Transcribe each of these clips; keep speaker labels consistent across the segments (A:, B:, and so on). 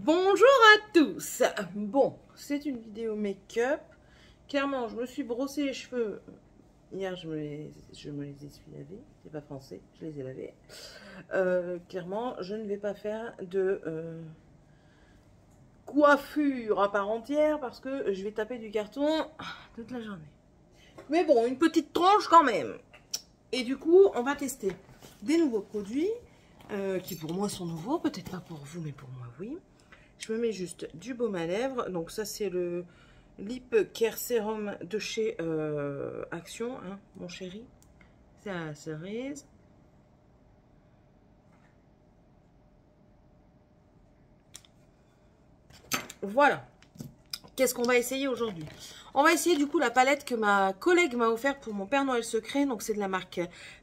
A: Bonjour à tous. Bon, c'est une vidéo make-up. Clairement, je me suis brossé les cheveux. Hier, je me les ai lavés. C'est pas français, je les ai lavés. Clairement, je ne vais pas faire de coiffure à part entière parce que je vais taper du carton toute la journée. Mais bon, une petite tranche quand même. Et du coup, on va tester des nouveaux produits qui pour moi sont nouveaux. Peut-être pas pour vous, mais pour moi, oui. Je me mets juste du baume à lèvres. Donc ça, c'est le Lip Care Serum de chez Action, hein, mon chéri. C'est à la cerise. Voilà. Qu'est-ce qu'on va essayer aujourd'hui? On va essayer du coup la palette que ma collègue m'a offert pour mon Père Noël secret. Donc c'est de la marque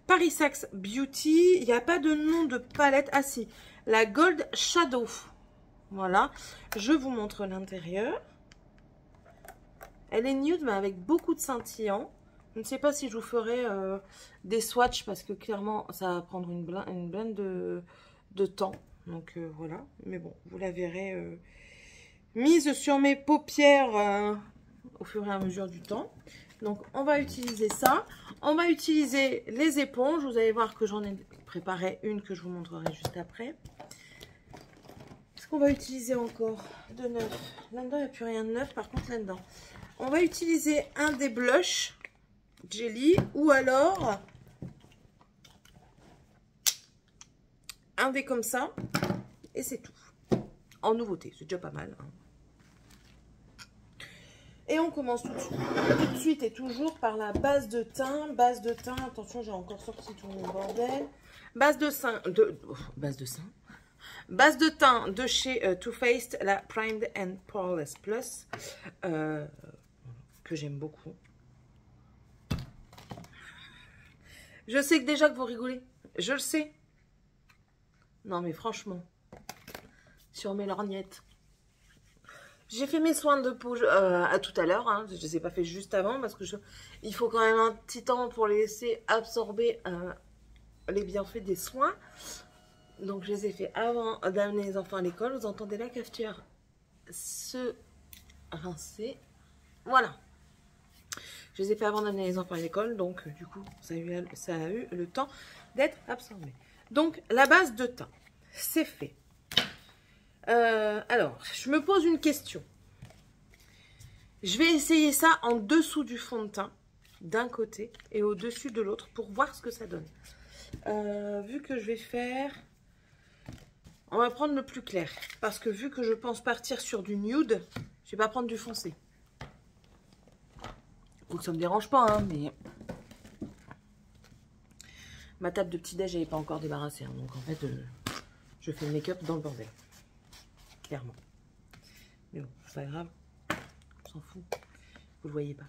A: Paris Saxe Beauty. Il n'y a pas de nom de palette. Ah si, la Gold Shadow. Voilà. Je vous montre l'intérieur. Elle est nude mais avec beaucoup de scintillants. Je ne sais pas si je vous ferai des swatchs parce que clairement ça va prendre une blinde de temps. Donc voilà. Mais bon, vous la verrez mise sur mes paupières au fur et à mesure du temps. Donc on va utiliser ça. On va utiliser les éponges. Vous allez voir que j'en ai préparé une que je vous montrerai juste après. Qu'est-ce qu'on va utiliser encore de neuf? Là-dedans, il n'y a plus rien de neuf. Par contre, là-dedans, on va utiliser un des blushs jelly ou alors un des comme ça. Et c'est tout. En nouveauté, c'est déjà pas mal. Hein. Et on commence tout de suite et toujours par la base de teint. Base de teint, attention, j'ai encore sorti tout mon bordel. Base de teint de chez Too Faced, la Primed and Poreless Plus, que j'aime beaucoup. Je sais que déjà que vous rigolez, je le sais. Non mais franchement, sur mes lorgnettes. J'ai fait mes soins de peau à tout à l'heure, hein. Je ne les ai pas fait juste avant parce que il faut quand même un petit temps pour les laisser absorber les bienfaits des soins. Donc je les ai fait avant d'amener les enfants à l'école. Vous entendez la cafetière se rincer. Voilà. Je les ai fait avant d'amener les enfants à l'école. Donc du coup, ça a eu le temps d'être absorbé. Donc la base de teint, c'est fait. Alors, je me pose une question. Je vais essayer ça en dessous du fond de teint, d'un côté, et au-dessus de l'autre, pour voir ce que ça donne. Vu que je vais faire... On va prendre le plus clair, parce que vu que je pense partir sur du nude, je vais pas prendre du foncé. Donc ça me dérange pas, hein, mais... Ma table de petit-déj, elle n'est pas encore débarrassée, hein, donc en fait, je fais le make-up dans le bordel. Clairement. Mais bon, c'est pas grave. On s'en fout. Vous le voyez pas.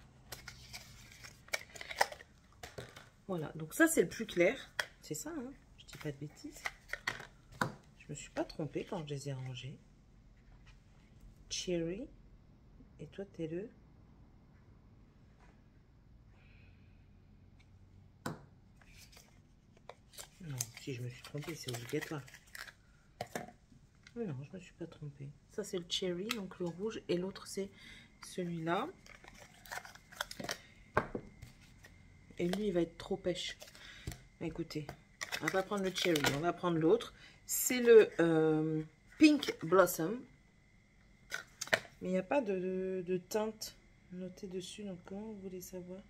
A: Voilà. Donc ça, c'est le plus clair. C'est ça, hein. Je dis pas de bêtises. Je me suis pas trompée quand je les ai rangés. Cherry. Et toi, t'es le... Non, si je me suis trompée, c'est obligatoire. Mais non, je me suis pas trompée. Ça, c'est le cherry, donc le rouge. Et l'autre, c'est celui-là. Et lui, il va être trop pêche. Écoutez, on va pas prendre le cherry, on va prendre l'autre. C'est le Pink Blossom. Mais il n'y a pas de teinte notée dessus. Donc, comment vous voulez savoir?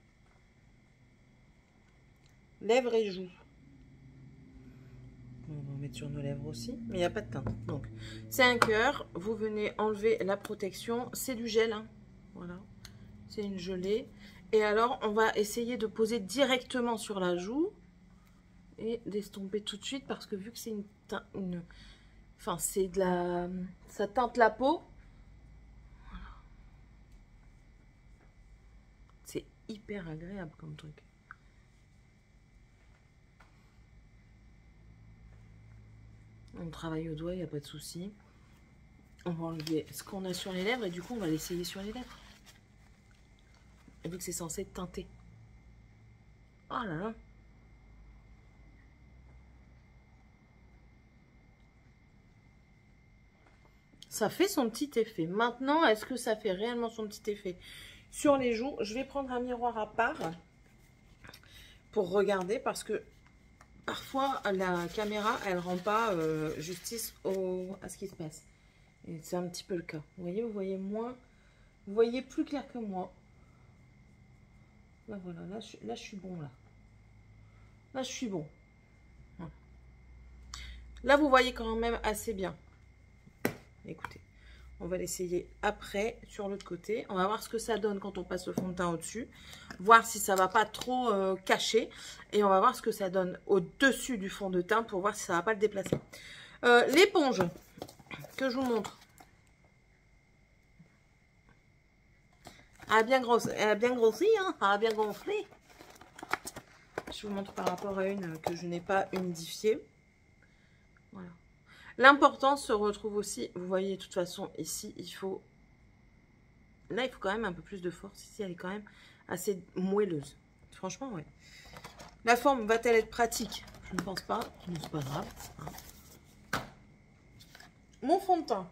A: Lèvres et joues. On va en mettre sur nos lèvres aussi. Mais il n'y a pas de teinte. Donc, c'est un cœur. Vous venez enlever la protection. C'est du gel. Hein. Voilà. C'est une gelée. Et alors, on va essayer de poser directement sur la joue. Et d'estomper tout de suite. Parce que vu que c'est enfin, c'est de la... Ça teinte la peau. Voilà. C'est hyper agréable comme truc. On travaille au doigt, il n'y a pas de souci. On va enlever ce qu'on a sur les lèvres et du coup, on va l'essayer sur les lèvres. Et vu que c'est censé teinter. Oh là là. Ça fait son petit effet. Maintenant, est-ce que ça fait réellement son petit effet sur les joues? Je vais prendre un miroir à part pour regarder parce que parfois la caméra, elle rend pas justice à ce qui se passe. Et c'est un petit peu le cas. Vous voyez moins, vous voyez plus clair que moi. Là voilà, là je suis bon là. Là je suis bon. Là vous voyez quand même assez bien. Écoutez, on va l'essayer après sur l'autre côté. On va voir ce que ça donne quand on passe le fond de teint au-dessus. Voir si ça va pas trop cacher. Et on va voir ce que ça donne au-dessus du fond de teint pour voir si ça va pas le déplacer. L'éponge que je vous montre. Elle a bien grossi, hein, elle a bien gonflé. Je vous montre par rapport à une que je n'ai pas humidifiée. Voilà. L'important se retrouve aussi, vous voyez de toute façon ici, il faut... Là, il faut quand même un peu plus de force. Ici, elle est quand même assez moelleuse. Franchement, ouais. La forme va-t-elle être pratique? Je ne pense pas, mais c'est pas grave. Hein. Mon fond de teint.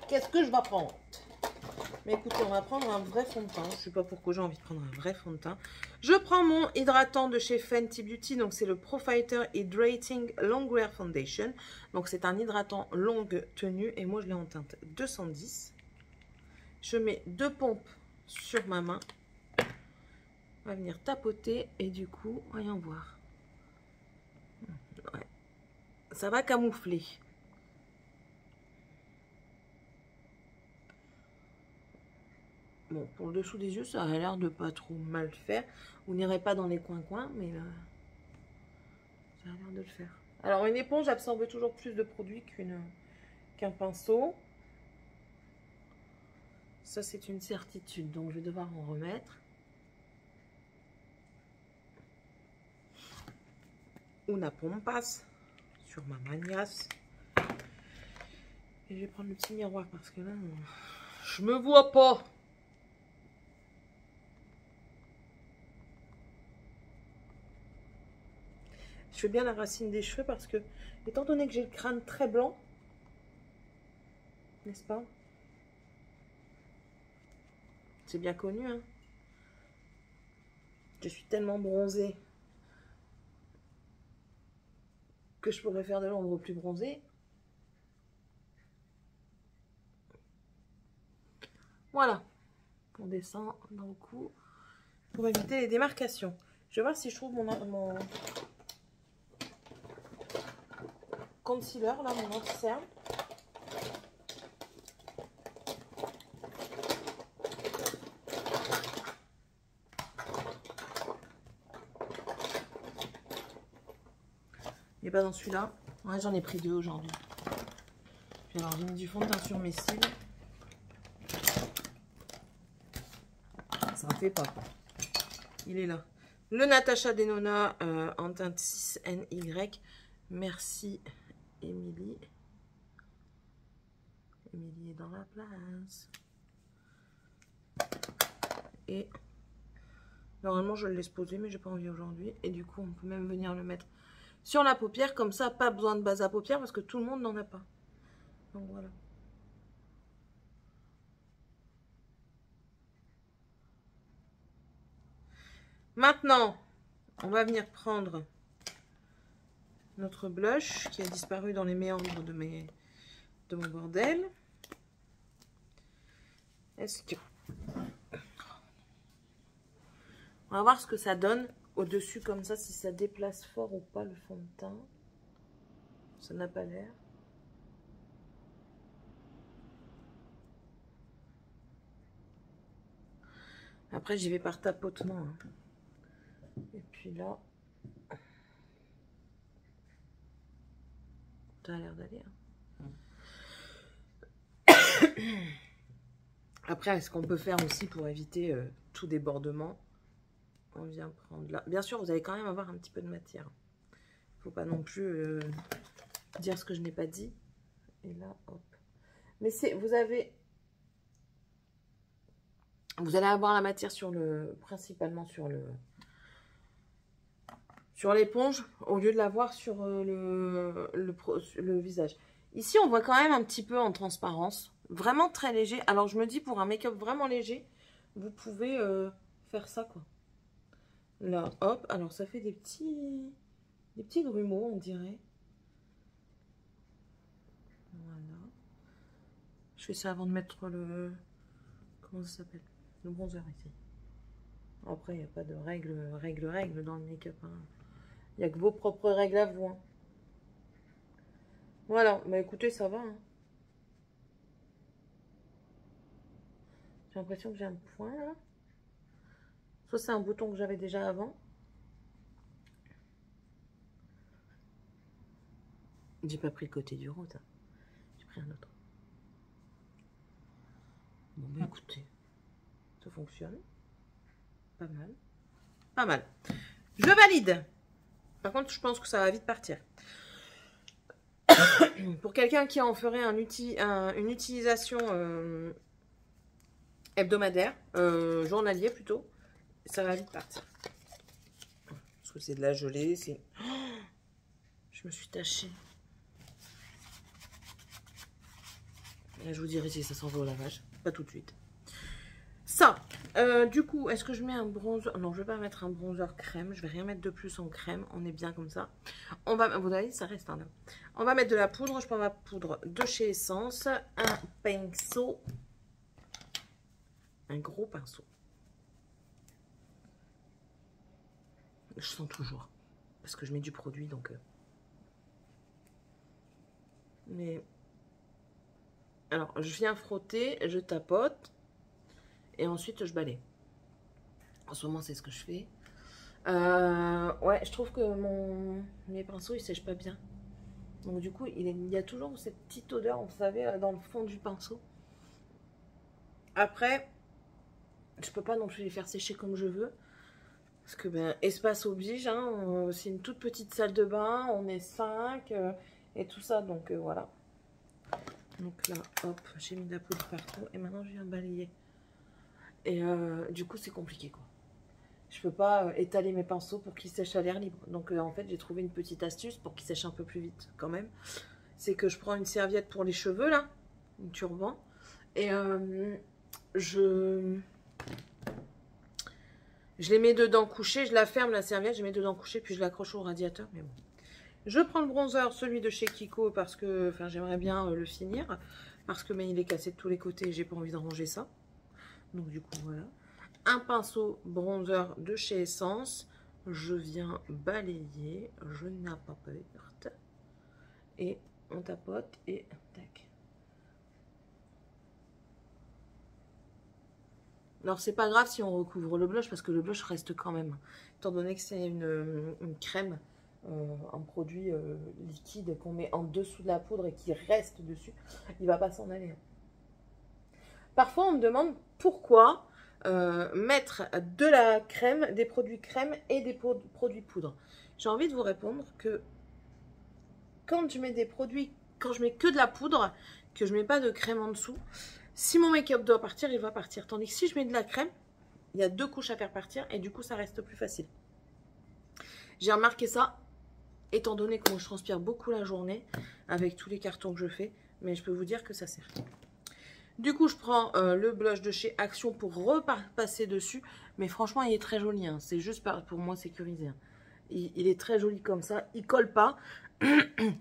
A: Qu'est-ce que je vais prendre? Mais écoutez, on va prendre un vrai fond de teint. Je ne sais pas pourquoi j'ai envie de prendre un vrai fond de teint. Je prends mon hydratant de chez Fenty Beauty. Donc, c'est le Pro Fighter Hydrating Longwear Foundation. Donc, c'est un hydratant longue tenue. Et moi, je l'ai en teinte 210. Je mets 2 pompes sur ma main. On va venir tapoter. Et du coup, voyons voir. Ouais. Ça va camoufler. Bon, pour le dessous des yeux, ça a l'air de pas trop mal faire. Vous n'irez pas dans les coins-coins, mais ça a l'air de le faire. Alors, une éponge absorbe toujours plus de produit qu'un pinceau. Ça, c'est une certitude. Donc, je vais devoir en remettre. Una pompas sur ma maniasse. Et je vais prendre le petit miroir parce que là, je me vois pas. Je fais bien la racine des cheveux parce que, étant donné que j'ai le crâne très blanc, n'est-ce pas? C'est bien connu, hein? Je suis tellement bronzée que je pourrais faire de l'ombre plus bronzée. Voilà. On descend dans le cou pour éviter les démarcations. Je vais voir si je trouve mon concealer, là, mon anti-cerne. Il n'est pas dans celui-là. Ouais, j'en ai pris 2 aujourd'hui. Puis alors, j'ai mis du fond de teint sur mes cils. Ça ne fait pas. Il est là. Le Natasha Denona en teinte 6NY. Merci, Émilie. Émilie est dans la place. Et normalement, je le laisse poser, mais j'ai pas envie aujourd'hui. Et du coup, on peut même venir le mettre sur la paupière. Comme ça, pas besoin de base à paupière parce que tout le monde n'en a pas. Donc voilà. Maintenant, on va venir prendre notre blush qui a disparu dans les méandres de mon bordel. Est-ce que... On va voir ce que ça donne au-dessus comme ça, si ça déplace fort ou pas le fond de teint. Ça n'a pas l'air. Après, j'y vais par tapotement. Hein. Et puis là, ça a l'air d'aller. Hein. Après, ce qu'on peut faire aussi pour éviter tout débordement, on vient prendre là. Bien sûr, vous allez quand même avoir un petit peu de matière. Il ne faut pas non plus dire ce que je n'ai pas dit. Et là, hop. Mais c'est, vous allez avoir la matière principalement sur l'éponge, au lieu de l'avoir sur le visage. Ici, on voit quand même un petit peu en transparence. Vraiment très léger. Alors, je me dis, pour un make-up vraiment léger, vous pouvez faire ça, quoi. Là, hop. Alors, ça fait des petits grumeaux, on dirait. Voilà. Je fais ça avant de mettre le... Comment ça s'appelle? Le bronzer ici. Après, il n'y a pas de règles dans le make-up. Hein. Il n'y a que vos propres règles à vous. Hein. Voilà. Bah écoutez, ça va. Hein. J'ai l'impression que j'ai un point là. Soit c'est un bouton que j'avais déjà avant. J'ai pas pris le côté du rose. Hein. J'ai pris un autre. Bon, bah écoutez, ça fonctionne. Pas mal. Pas mal. Je valide. Par contre, je pense que ça va vite partir. Pour quelqu'un qui en ferait une utilisation hebdomadaire, journalier plutôt, ça va vite partir. Parce que c'est de la gelée, c'est... Oh, je me suis tachée. Là, je vous dirai si ça s'en va au lavage. Pas tout de suite. Ça, du coup, est-ce que je mets un bronzer? Non, je vais pas mettre un bronzer crème. Je vais rien mettre de plus en crème. On est bien comme ça. On va, vous voyez, ça reste un là. On va mettre de la poudre. Je prends ma poudre de chez Essence. Un pinceau. Un gros pinceau. Je sens toujours. Parce que je mets du produit, donc... Mais... Alors, je viens frotter, je tapote. Et ensuite, je balaye. En ce moment, c'est ce que je fais. Ouais, je trouve que mes pinceaux, ils sèchent pas bien. Donc du coup, il y a toujours cette petite odeur, vous savez, dans le fond du pinceau. Après, je peux pas non plus les faire sécher comme je veux. Parce que, ben, espace oblige, hein, c'est une toute petite salle de bain, on est 5 et tout ça, donc voilà. Donc là, hop, j'ai mis de la poudre partout et maintenant je viens balayer. Et du coup, c'est compliqué, quoi. Je peux pas étaler mes pinceaux pour qu'ils sèchent à l'air libre. Donc en fait, j'ai trouvé une petite astuce pour qu'ils sèchent un peu plus vite quand même. C'est que je prends une serviette pour les cheveux, là, une turban, et je les mets dedans couchés, je la ferme la serviette, je les mets dedans couchés, puis je l'accroche au radiateur, mais bon. Je prends le bronzer, celui de chez Kiko, parce que j'aimerais bien le finir, parce que mais il est cassé de tous les côtés et j'ai pas envie de ranger ça. Donc du coup, voilà. Un pinceau bronzer de chez Essence. Je viens balayer, je n'ai pas peur. Et on tapote et tac. Alors c'est pas grave si on recouvre le blush parce que le blush reste quand même. Étant donné que c'est une crème, un produit liquide qu'on met en dessous de la poudre et qui reste dessus, il va pas s'en aller. Parfois on me demande pourquoi mettre de la crème, des produits crème et des produits poudre. J'ai envie de vous répondre que quand je mets des produits, quand je mets que de la poudre, que je mets pas de crème en dessous, si mon make-up doit partir, il va partir. Tandis que si je mets de la crème, il y a 2 couches à faire partir et du coup ça reste plus facile. J'ai remarqué ça, étant donné que moi je transpire beaucoup la journée avec tous les cartons que je fais, mais je peux vous dire que ça sert. Du coup, je prends le blush de chez Action pour repasser dessus. Mais franchement, il est très joli. Hein. C'est juste pour moi sécurisé. Hein. Il est très joli comme ça. Il colle pas.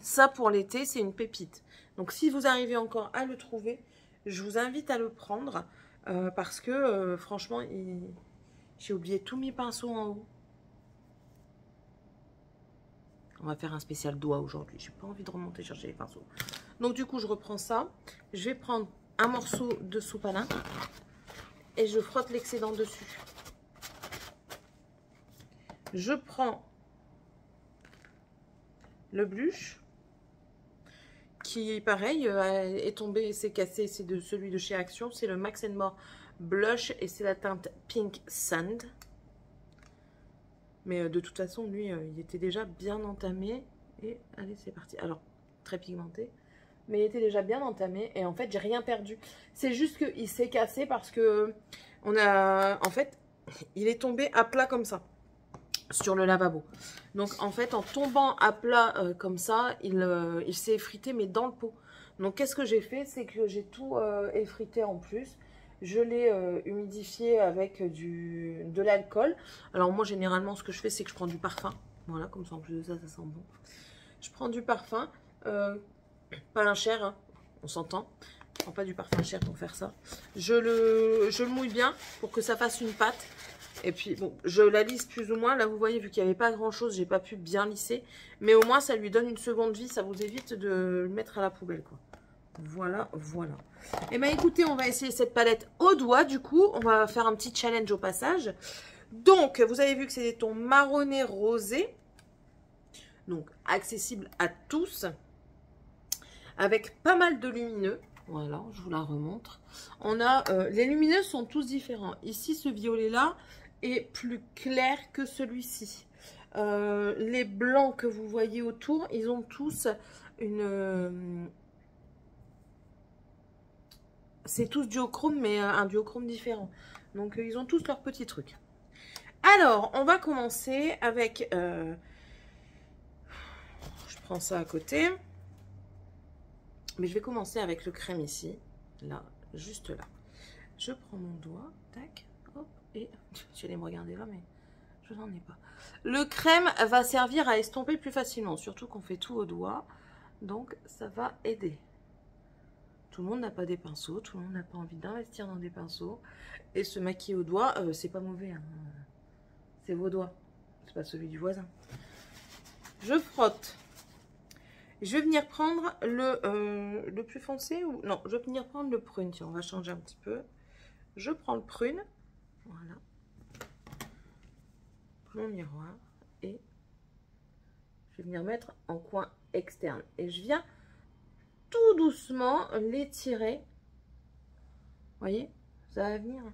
A: Ça, pour l'été, c'est une pépite. Donc, si vous arrivez encore à le trouver, je vous invite à le prendre. Parce que, franchement, j'ai oublié tous mes pinceaux en haut. On va faire un spécial doigt aujourd'hui. J'ai pas envie de remonter chercher les pinceaux. Donc, du coup, je reprends ça. Je vais prendre un morceau de sopalin et je frotte l'excédent dessus. Je prends le blush qui, pareil, est tombé, s'est cassé. C'est de celui de chez Action. C'est le Max More Blush et c'est la teinte Pink Sand. Mais de toute façon, lui, il était déjà bien entamé. Et allez, c'est parti. Alors, très pigmenté. Mais il était déjà bien entamé et en fait j'ai rien perdu. C'est juste qu'il s'est cassé parce que en fait il est tombé à plat comme ça sur le lavabo. Donc en fait en tombant à plat comme ça il s'est effrité mais dans le pot. Donc, qu'est-ce que j'ai fait? C'est que j'ai tout effrité en plus. Je l'ai humidifié avec de l'alcool. Alors, moi, généralement, ce que je fais, c'est que je prends du parfum. Voilà, comme ça, en plus de ça, ça sent bon. Je prends du parfum. Pas un cher, hein, on s'entend. Je prends pas du parfum cher pour faire ça. Je le mouille bien pour que ça fasse une pâte. Et puis, bon, je la lisse plus ou moins. Là, vous voyez, vu qu'il n'y avait pas grand-chose, j'ai pas pu bien lisser. Mais au moins, ça lui donne une seconde vie. Ça vous évite de le mettre à la poubelle, quoi. Voilà, voilà. Et bien, écoutez, on va essayer cette palette au doigt, du coup. On va faire un petit challenge au passage. Donc, vous avez vu que c'est des tons marronné rosé. Donc, accessible à tous. Avec pas mal de lumineux. Voilà, je vous la remontre. On a, les lumineux sont tous différents. Ici, ce violet-là est plus clair que celui-ci. Les blancs que vous voyez autour, ils ont tous une... c'est tous duochrome, mais un duochrome différent. Donc, ils ont tous leurs petits trucs. Alors, on va commencer avec... je prends ça à côté. Mais je vais commencer avec le crème ici. Là, juste là. Je prends mon doigt. Tac. Hop. Et j'allais me regarder là, mais je n'en ai pas. Le crème va servir à estomper plus facilement. Surtout qu'on fait tout au doigt. Donc, ça va aider. Tout le monde n'a pas des pinceaux. Tout le monde n'a pas envie d'investir dans des pinceaux. Et se maquiller au doigt, c'est pas mauvais. Hein. C'est vos doigts. C'est pas celui du voisin. Je frotte. Je vais venir prendre le plus foncé ou... Non, je vais venir prendre le prune. Tiens, on va changer un petit peu. Je prends le prune. Voilà. Mon miroir. Et je vais venir mettre en coin externe. Et je viens tout doucement l'étirer. Vous voyez? Ça va venir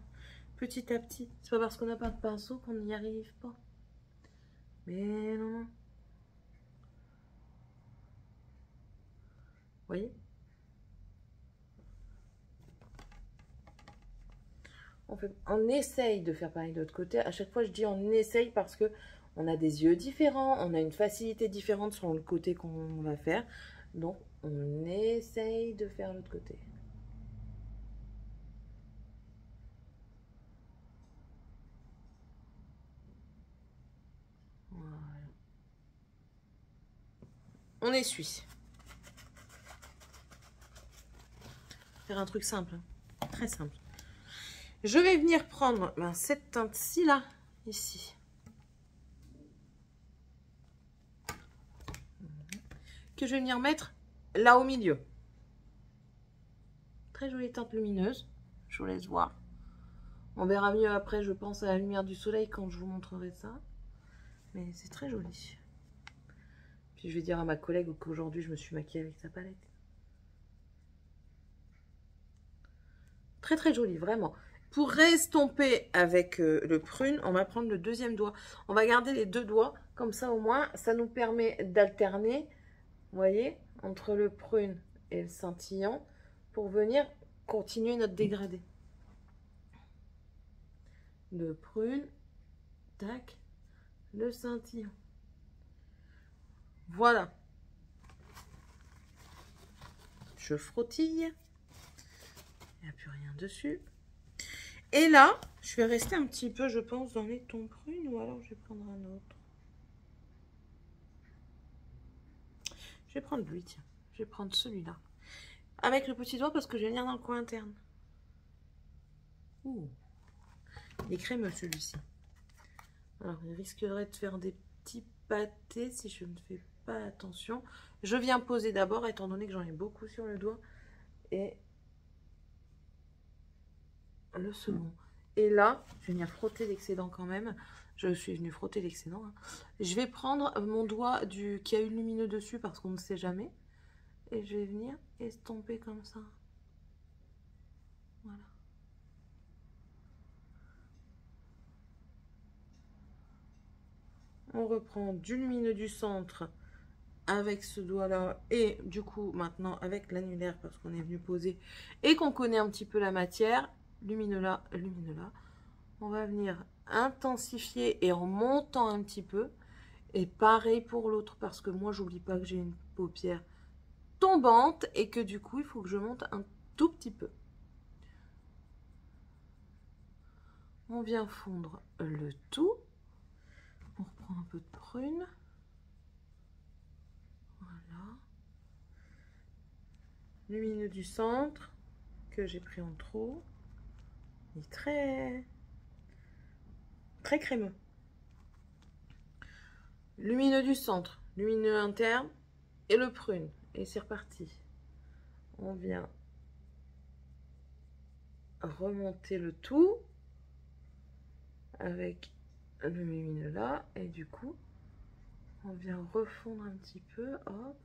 A: petit à petit. C'est pas parce qu'on n'a pas de pinceau qu'on n'y arrive pas. Mais non. Vous voyez? On essaye de faire pareil de l'autre côté. À chaque fois, je dis on essaye parce que on a des yeux différents, on a une facilité différente sur le côté qu'on va faire. Donc, on essaye de faire l'autre côté. Voilà. On essuie. Faire un truc simple, hein. Très simple. Je vais venir prendre cette teinte-ci, là, ici. Que je vais venir mettre là au milieu. Très jolie teinte lumineuse. Je vous laisse voir. On verra mieux après, je pense, à la lumière du soleil quand je vous montrerai ça. Mais c'est très joli. Puis je vais dire à ma collègue qu'aujourd'hui, je me suis maquillée avec sa palette. Très très joli, vraiment. Pour restomper avec le prune, on va prendre le deuxième doigt. On va garder les deux doigts, comme ça au moins, ça nous permet d'alterner, vous voyez, entre le prune et le scintillant, pour venir continuer notre dégradé. Le prune, tac, le scintillant. Voilà. Je frottille. Il n'y a plus rien dessus. Et là, je vais rester un petit peu, je pense, dans les tons prunes, ou alors je vais prendre un autre. Je vais prendre lui, tiens. Je vais prendre celui-là. Avec le petit doigt parce que je vais venir dans le coin interne. Ouh. Il est crémeux celui-ci. Alors, il risquerait de faire des petits pâtés si je ne fais pas attention. Je viens poser d'abord, étant donné que j'en ai beaucoup sur le doigt. Et le second. Et là, je vais venir frotter l'excédent quand même. Je suis venue frotter l'excédent. Hein. Je vais prendre mon doigt qui a eu le lumineux dessus parce qu'on ne sait jamais. Et je vais venir estomper comme ça. Voilà. On reprend du lumineux du centre avec ce doigt-là. Et du coup, maintenant, avec l'annulaire parce qu'on est venu poser et qu'on connaît un petit peu la matière. Lumineux là, lumineux là. On va venir intensifier et en montant un petit peu. Et pareil pour l'autre parce que moi, j'oublie pas que j'ai une paupière tombante et que du coup, il faut que je monte un tout petit peu. On vient fondre le tout. On reprend un peu de prune. Voilà. Lumineux du centre que j'ai pris en trop. Il est très crémeux. Lumineux du centre, lumineux interne et le prune. Et c'est reparti. On vient remonter le tout avec le lumineux là. Et du coup, on vient refondre un petit peu. Hop.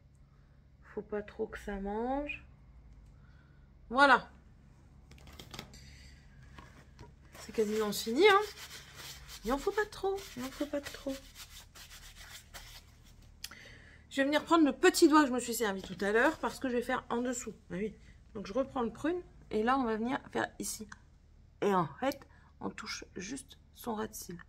A: Faut pas trop que ça mange. Voilà. C'est quasiment fini, hein. Il en faut pas trop. Il en faut pas trop. Je vais venir prendre le petit doigt que je me suis servi tout à l'heure parce que je vais faire en dessous. Ah oui. Donc je reprends le prune et là on va venir faire ici. Et en fait, on touche juste son ras de cils.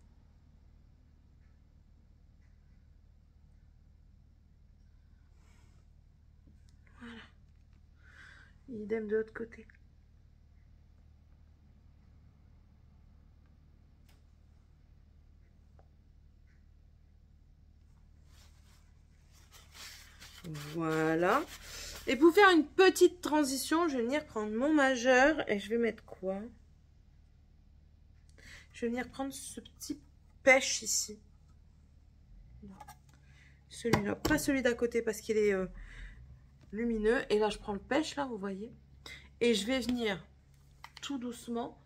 A: Voilà. Idem de l'autre côté. Voilà. Et pour faire une petite transition, je vais venir prendre mon majeur et je vais mettre quoi? Je vais venir prendre ce petit pêche ici. Celui-là, pas celui d'à côté parce qu'il est lumineux. Et là, je prends le pêche, là, vous voyez. Et je vais venir tout doucement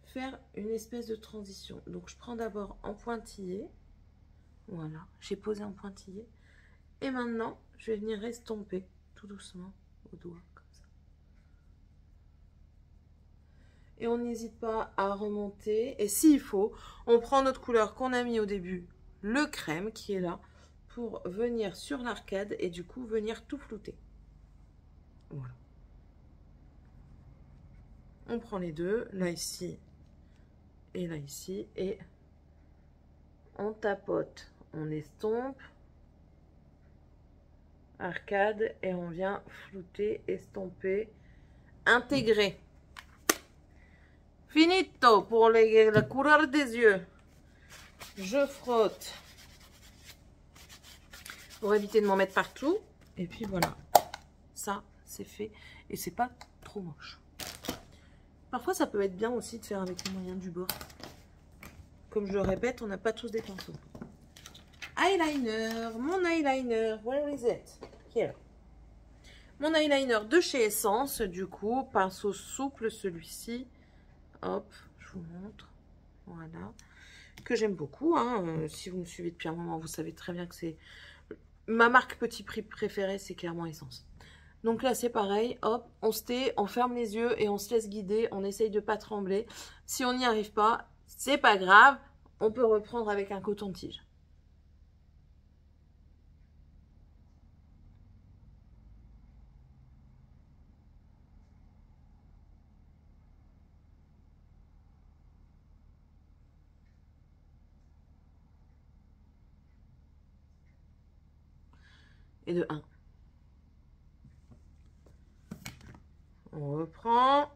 A: faire une espèce de transition. Donc, je prends d'abord en pointillé. Voilà, j'ai posé en pointillé. Et maintenant, je vais venir estomper tout doucement au doigt, comme ça. Et on n'hésite pas à remonter. Et s'il faut, on prend notre couleur qu'on a mis au début, le crème qui est là, pour venir sur l'arcade et du coup venir tout flouter. Voilà. On prend les deux, là ici et là ici, et on tapote, on estompe, arcade, et on vient flouter, estomper, intégrer. Finito pour la couleur des yeux. Je frotte pour éviter de m'en mettre partout. Et puis voilà, ça c'est fait et c'est pas trop moche. Parfois ça peut être bien aussi de faire avec les moyens du bord. Comme je le répète, on n'a pas tous des pinceaux. Eyeliner, mon eyeliner, where is it? Here. Mon eyeliner de chez Essence, du coup, pinceau souple celui-ci. Hop, je vous montre. Voilà. Que j'aime beaucoup. Hein. Si vous me suivez depuis un moment, vous savez très bien que c'est ma marque petit prix préférée, c'est clairement Essence. Donc là, c'est pareil. Hop, on se tait, on ferme les yeux et on se laisse guider. On essaye de ne pas trembler. Si on n'y arrive pas, c'est pas grave. On peut reprendre avec un coton-tige. Et de 1. On reprend,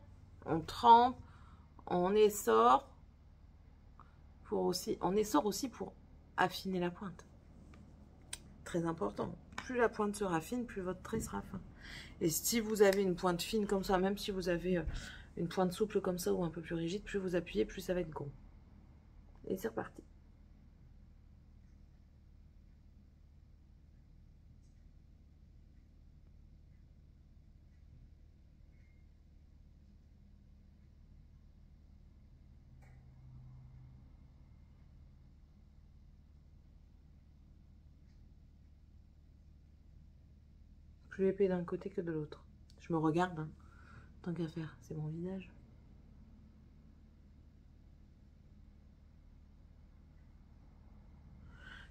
A: on trempe, on essore pour affiner la pointe. Très important. Plus la pointe sera fine, plus votre trait sera fin. Et si vous avez une pointe fine comme ça, même si vous avez une pointe souple comme ça ou un peu plus rigide, plus vous appuyez, plus ça va être gros. Et c'est reparti. Plus épais d'un côté que de l'autre. Je me regarde, hein. Tant qu'à faire, c'est mon visage.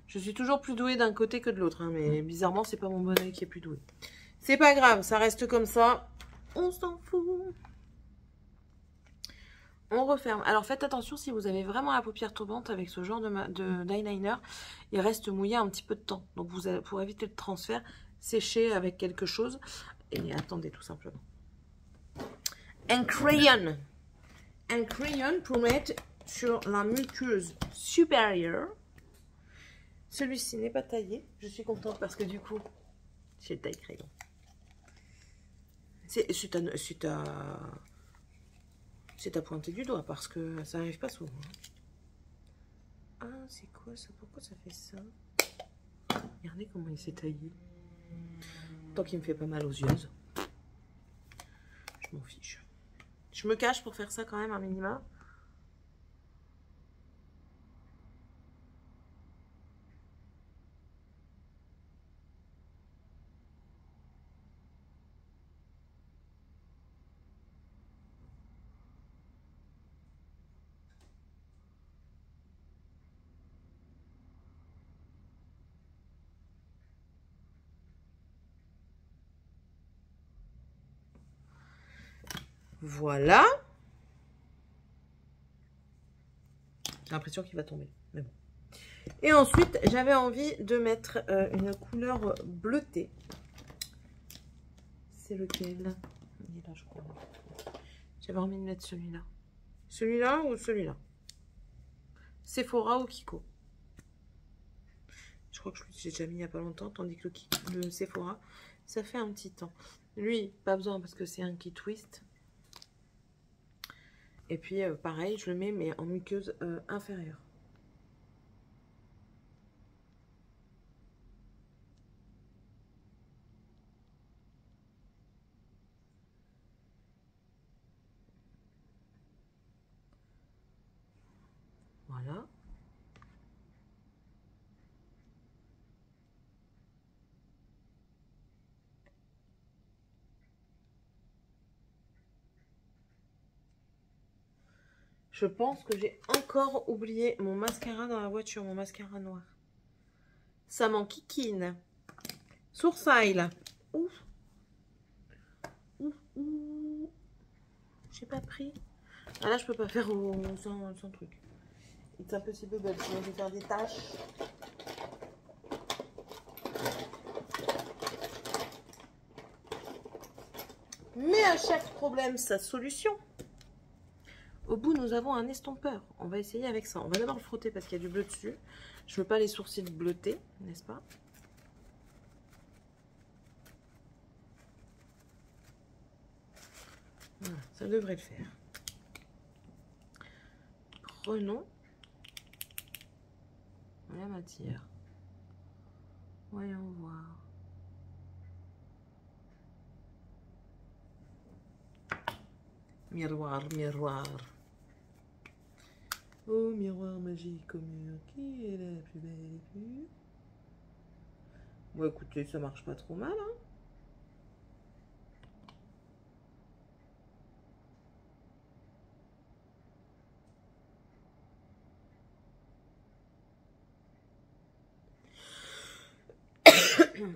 A: Je suis toujours plus douée d'un côté que de l'autre, hein, mais bizarrement, c'est pas mon bon oeil qui est plus doué. C'est pas grave, ça reste comme ça. On s'en fout. On referme. Alors faites attention si vous avez vraiment la paupière tombante avec ce genre d'eyeliner, il reste mouillé un petit peu de temps. Donc pour éviter le transfert, sécher avec quelque chose. Et attendez, tout simplement. Un crayon. Un crayon pour mettre sur la muqueuse supérieure. Celui-ci n'est pas taillé. Je suis contente parce que du coup, j'ai le taille crayon. C'est à pointer du doigt parce que ça n'arrive pas souvent. Ah, c'est quoi ça? Pourquoi ça fait ça? Regardez comment il s'est taillé. Tant qu'il me fait pas mal aux yeux. Je m'en fiche. Je me cache pour faire ça quand même un minimum. Voilà. J'ai l'impression qu'il va tomber. Mais bon. Et ensuite, j'avais envie de mettre une couleur bleutée. C'est lequel? Il est là, je crois. J'avais envie de mettre celui-là. Celui-là ou celui-là? Sephora ou Kiko? Je crois que j'ai déjà mis il n'y a pas longtemps, tandis que le Sephora, ça fait un petit temps. Lui, pas besoin parce que c'est un qui twist. Et puis, pareil, je le mets, mais en muqueuse inférieure. Voilà. Je pense que j'ai encore oublié mon mascara dans la voiture, mon mascara noir. Ça m'enquiquine. Sourcil. Ouf. Ouf, ouf. J'ai pas pris. Ah là, je peux pas faire sans truc. C'est un petit peu belle, sinon je vais faire des taches. Mais à chaque problème, sa solution. Au bout, nous avons un estompeur. On va essayer avec ça. On va d'abord le frotter parce qu'il y a du bleu dessus. Je veux pas les sourcils bleutés, n'est-ce pas? Voilà, ça devrait le faire. Prenons la matière. Voyons voir. Miroir, miroir. Oh, miroir magique au mur, qui est la plus belle vue? Bon, écoutez, ça marche pas trop mal, hein?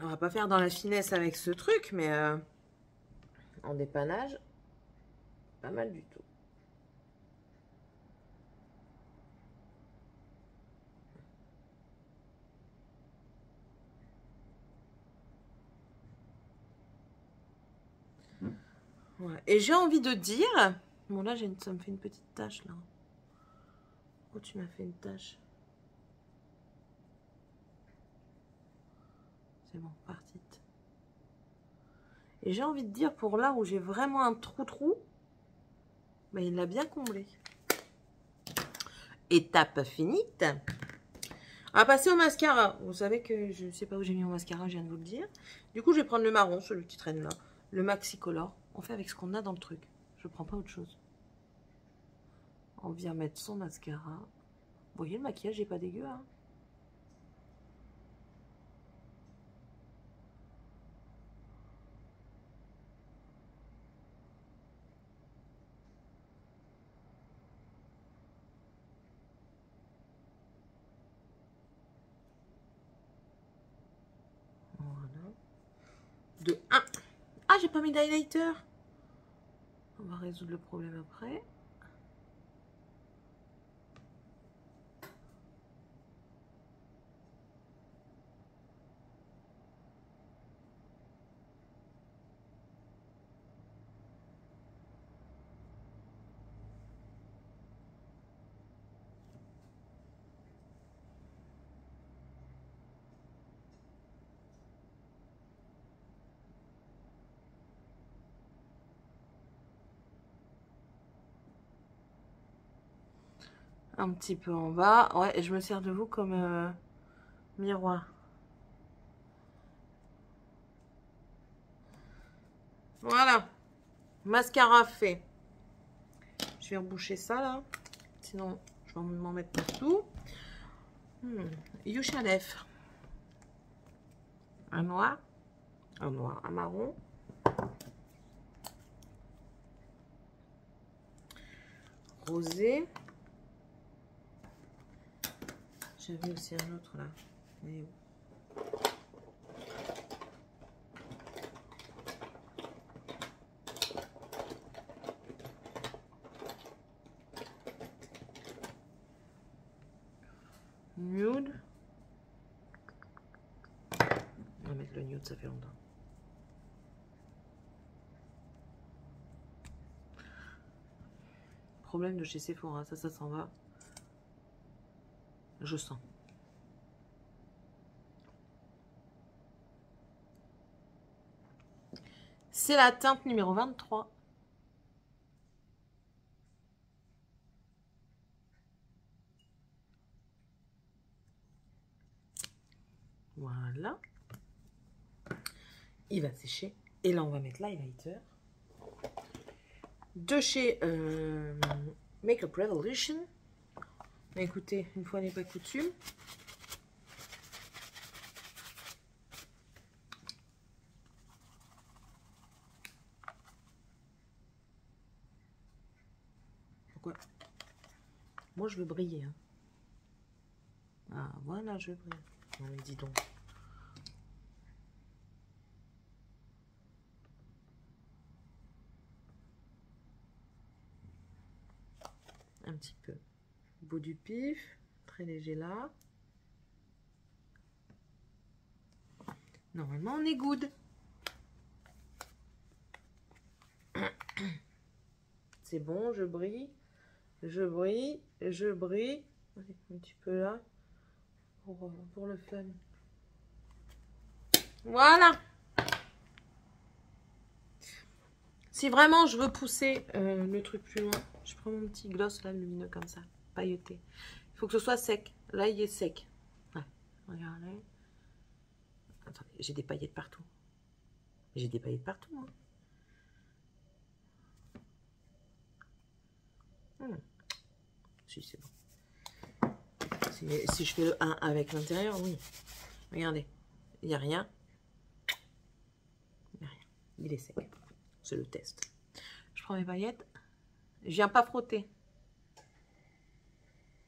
A: On va pas faire dans la finesse avec ce truc, mais en dépannage, pas mal du tout. Ouais. Et j'ai envie de dire... Bon, là, ça me fait une petite tache, là. Oh, tu m'as fait une tache. C'est bon, partite. Et j'ai envie de dire, pour là où j'ai vraiment un trou, bah, il l'a bien comblé. Étape finite. On va passer au mascara. Vous savez que je ne sais pas où j'ai mis mon mascara, je viens de vous le dire. Du coup, je vais prendre le marron, celui qui traîne là. Le Maxi Color. On fait avec ce qu'on a dans le truc. Je ne prends pas autre chose. On vient mettre son mascara. Vous voyez, le maquillage n'est pas dégueu, hein. Voilà. De 1. Ah, j'ai pas mis d'highlighter. On va résoudre le problème après. Un petit peu en bas. Ouais, et je me sers de vous comme miroir. Voilà. Mascara fait. Je vais reboucher ça là. Sinon, je vais m'en mettre partout. Youchalef. Un noir, un marron. Rosé. J'avais aussi un autre là. Mais... nude. On va mettre le nude, ça fait longtemps. Problème de chez Sephora, ça s'en va. Je sens. C'est la teinte numéro 23. Voilà. Il va sécher. Et là, on va mettre l'highlighter. De chez Makeup Revolution. Mais écoutez, une fois n'est pas coutume. Pourquoi? Moi, je veux briller. Hein. Ah, voilà, je brille. Non, mais dis donc. Un petit peu. Bout du pif. Très léger là. Normalement, on est good. C'est bon, je brille. Je brille. Je brille. Un petit peu là. Pour le fun. Voilà. Si vraiment je veux pousser le truc plus loin, je prends mon petit gloss là, lumineux comme ça, pailleté. Il faut que ce soit sec. Là, il est sec. Ouais, regardez. Attendez, j'ai des paillettes partout. J'ai des paillettes partout. Hein. Si, c'est bon. Si je fais le 1 avec l'intérieur, oui. Regardez, il n'y a rien. Il n'y a rien. Il est sec. C'est le test. Je prends mes paillettes. Je viens pas frotter.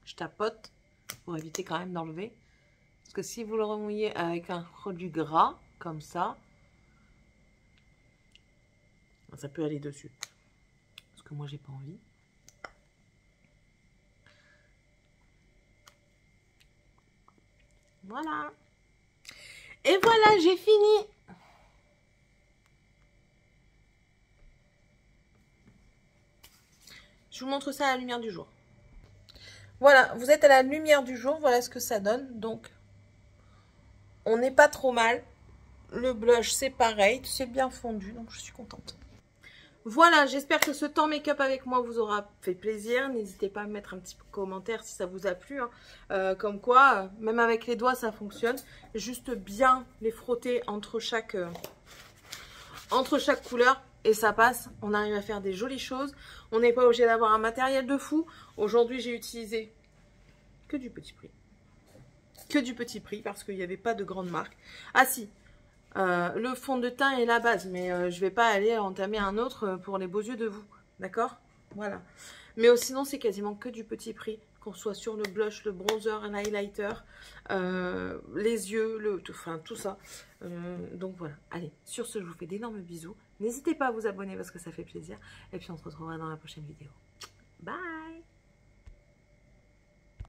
A: Je tapote pour éviter quand même d'enlever. Parce que si vous le remouillez avec un produit gras, comme ça peut aller dessus. Parce que moi, j'ai pas envie. Voilà. Et voilà, j'ai fini. Je vous montre ça à la lumière du jour. Voilà, vous êtes à la lumière du jour. Voilà ce que ça donne. Donc, on n'est pas trop mal. Le blush, c'est pareil. C'est bien fondu. Donc, je suis contente. Voilà, j'espère que ce temps make-up avec moi vous aura fait plaisir. N'hésitez pas à me mettre un petit commentaire si ça vous a plu. Hein. Comme quoi, même avec les doigts, ça fonctionne. Juste bien les frotter entre chaque couleur. Et ça passe. On arrive à faire des jolies choses. On n'est pas obligé d'avoir un matériel de fou. Aujourd'hui, j'ai utilisé que du petit prix. Que du petit prix parce qu'il n'y avait pas de grande marque. Ah si, le fond de teint est la base, mais je vais pas aller entamer un autre pour les beaux yeux de vous, d'accord? Voilà. Mais sinon, c'est quasiment que du petit prix, qu'on soit sur le blush, le bronzer, l'highlighter, les yeux, enfin tout ça. Donc voilà. Allez, sur ce, je vous fais d'énormes bisous. N'hésitez pas à vous abonner parce que ça fait plaisir. Et puis on se retrouvera dans la prochaine vidéo. Bye!